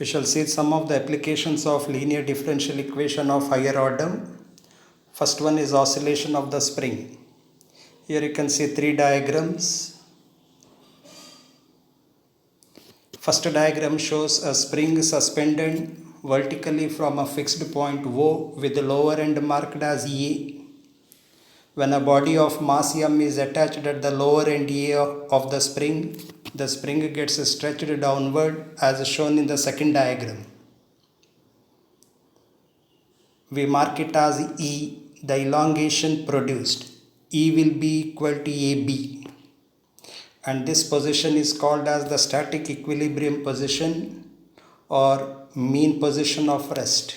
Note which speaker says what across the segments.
Speaker 1: We shall see some of the applications of linear differential equation of higher order. First one is oscillation of the spring. Here you can see three diagrams. First diagram shows a spring suspended vertically from a fixed point O with the lower end marked as A. When a body of mass m is attached at the lower end A of the spring gets stretched downward as shown in the second diagram. We mark it as E, the elongation produced. E will be equal to AB. And this position is called as the static equilibrium position or mean position of rest.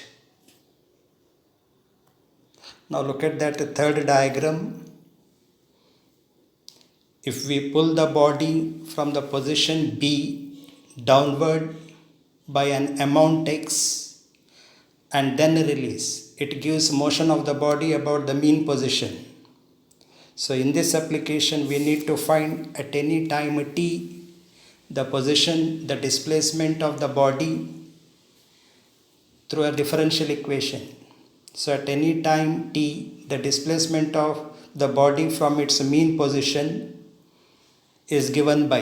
Speaker 1: Now look at that third diagram. If we pull the body from the position B downward by an amount x and then release, it gives motion of the body about the mean position. So in this application we need to find at any time t the position, the displacement of the body through a differential equation. So at any time t, the displacement of the body from its mean position is given by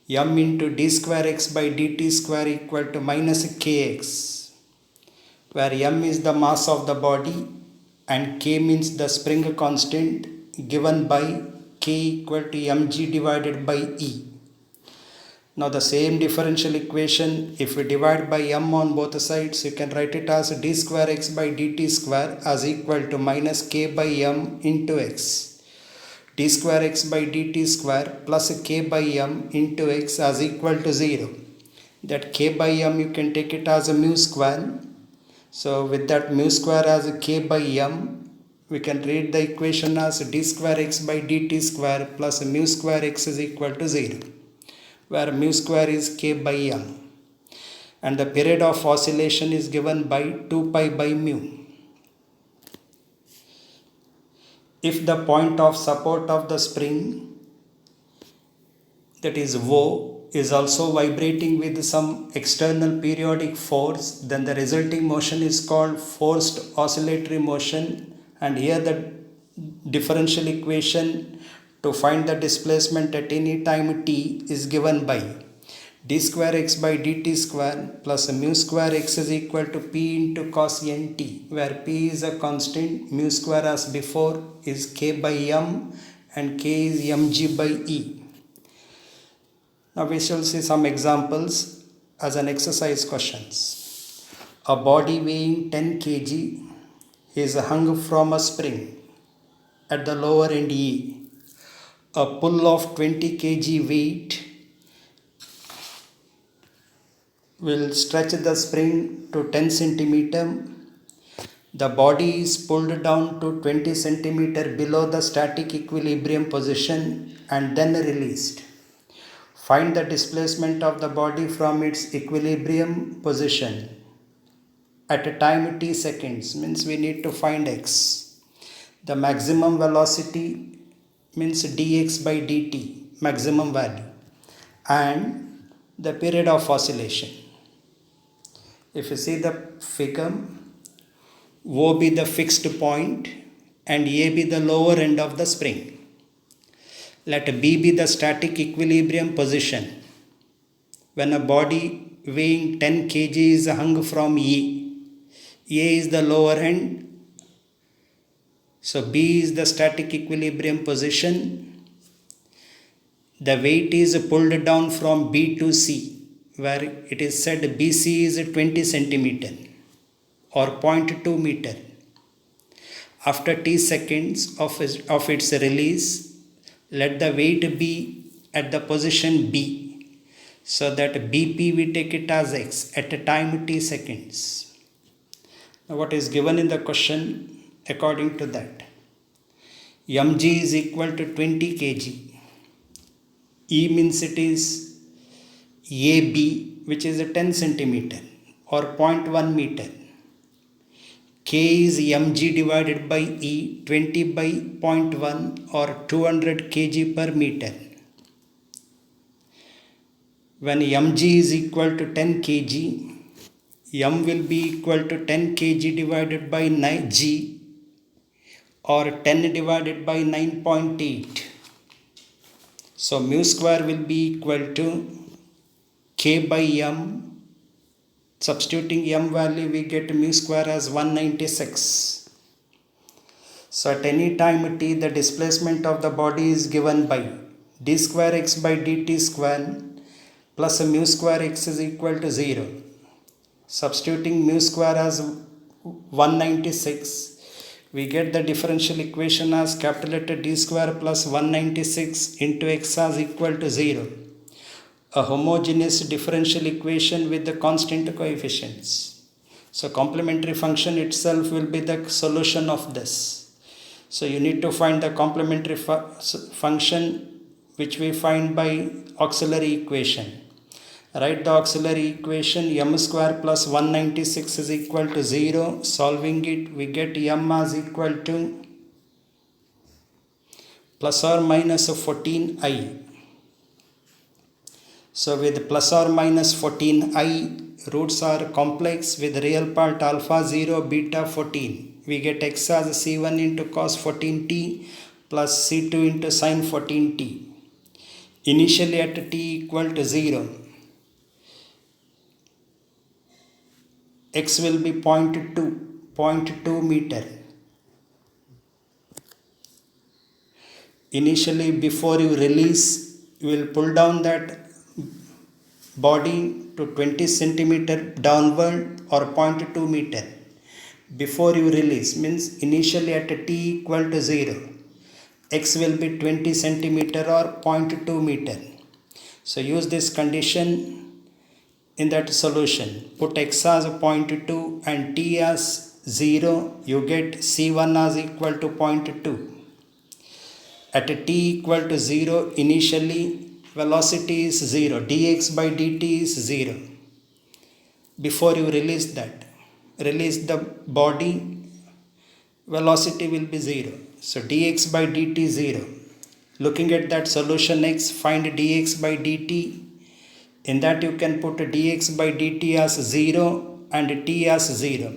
Speaker 1: m into d square x by dt square equal to minus kx, where m is the mass of the body and k means the spring constant, given by k equal to mg divided by E. Now the same differential equation, if we divide by m on both sides, you can write it as d square x by dt square as equal to minus k by m into x. D square x by dt square plus k by m into x as equal to 0. That k by m you can take it as a mu square. So with that mu square as k by m, we can read the equation as d square x by dt square plus mu square x is equal to 0, where mu square is k by m. And the period of oscillation is given by 2 pi by mu. If the point of support of the spring, that is O, is also vibrating with some external periodic force, then the resulting motion is called forced oscillatory motion. And here the differential equation to find the displacement at any time t is given by d square x by dt square plus mu square x is equal to p into cos nt, where p is a constant, mu square as before is k by m and k is mg by E. Now we shall see some examples as an exercise questions. A body weighing 10 kg is hung from a spring at the lower end E. A pull of 20 kg weight will stretch the spring to 10 centimeter. The body is pulled down to 20 centimeter below the static equilibrium position and then released. Find the displacement of the body from its equilibrium position at a time t seconds, means we need to find x. The maximum velocity means dx by dt, maximum value, and the period of oscillation. If you see the figure, O be the fixed point and A be the lower end of the spring. Let B be the static equilibrium position. When a body weighing 10 kg is hung from A is the lower end, so B is the static equilibrium position. The weight is pulled down from B to C, where it is said BC is 20 centimeter or 0.2 meter. After t seconds of its release, let the weight be at the position B, so that BP we take it as x at a time t seconds. Now what is given in the question according to that? mg is equal to 20 kg. E means it is AB, which is a 10 centimeter or 0.1 meter. K is mg divided by E, 20 by 0.1 or 200 kg per meter. when mg is equal to 10 kg, m will be equal to 10 kg divided by 9 g, or 10 divided by 9.8. So mu square will be equal to k by m. Substituting m value, we get mu square as 196. So at any time t, the displacement of the body is given by d square x by dt square plus mu square x is equal to 0. Substituting mu square as 196, we get the differential equation as capital letter d square plus 196 into x as equal to 0. A homogeneous differential equation with the constant coefficients. So complementary function itself will be the solution of this. So you need to find the complementary function, which we find by auxiliary equation. Write the auxiliary equation: m square plus 196 is equal to 0. Solving it, we get m as equal to plus or minus 14i. So with plus or minus 14i, roots are complex with real part alpha 0, beta 14. We get x as c1 into cos 14t plus c2 into sin 14t. Initially at t equal to 0, x will be 0.2 meter. Initially, before you release, you will pull down that body to 20 centimeter downward or 0.2 meter. Before you release means initially at t equal to 0, x will be 20 centimeter or 0.2 meter. So use this condition in that solution. Put x as 0.2 and t as 0, you get c1 as equal to 0.2. At t equal to 0, initially velocity is 0, dx by dt is 0. Before you release the body, velocity will be 0. So dx by dt 0. Looking at that solution x, find dx by dt. In that you can put dx by dt as 0 and t as 0.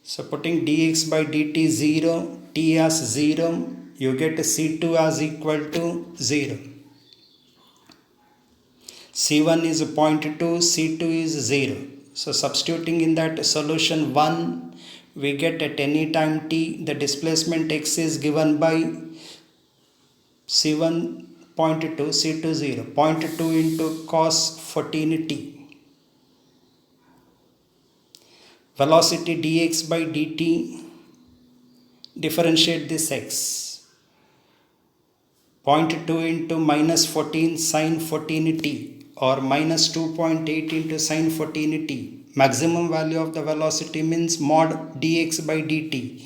Speaker 1: So putting dx by dt 0, t as 0, you get c2 as equal to 0. c1 is 0.2, c2 is 0. So substituting in that solution 1, we get at any time t, the displacement x is given by c1 0.2, c2 0, 0.2 into cos 14t. Velocity dx by dt, differentiate this x. 0.2 into minus 14 sin 14t or minus 2.8 into sin 14t. Maximum value of the velocity means mod dx by dt.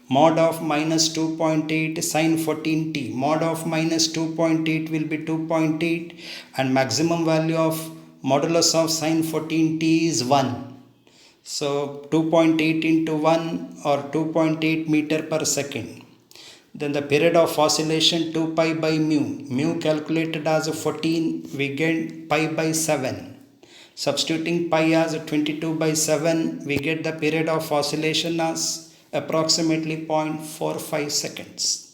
Speaker 1: Mod of minus 2.8 sin 14t. Mod of minus 2.8 will be 2.8 and maximum value of modulus of sin 14t is 1. So 2.8 into 1 or 2.8 meter per second. Then the period of oscillation 2 pi by mu. Mu calculated as 14, we get pi by 7. Substituting pi as 22 by 7, we get the period of oscillation as approximately 0.45 seconds.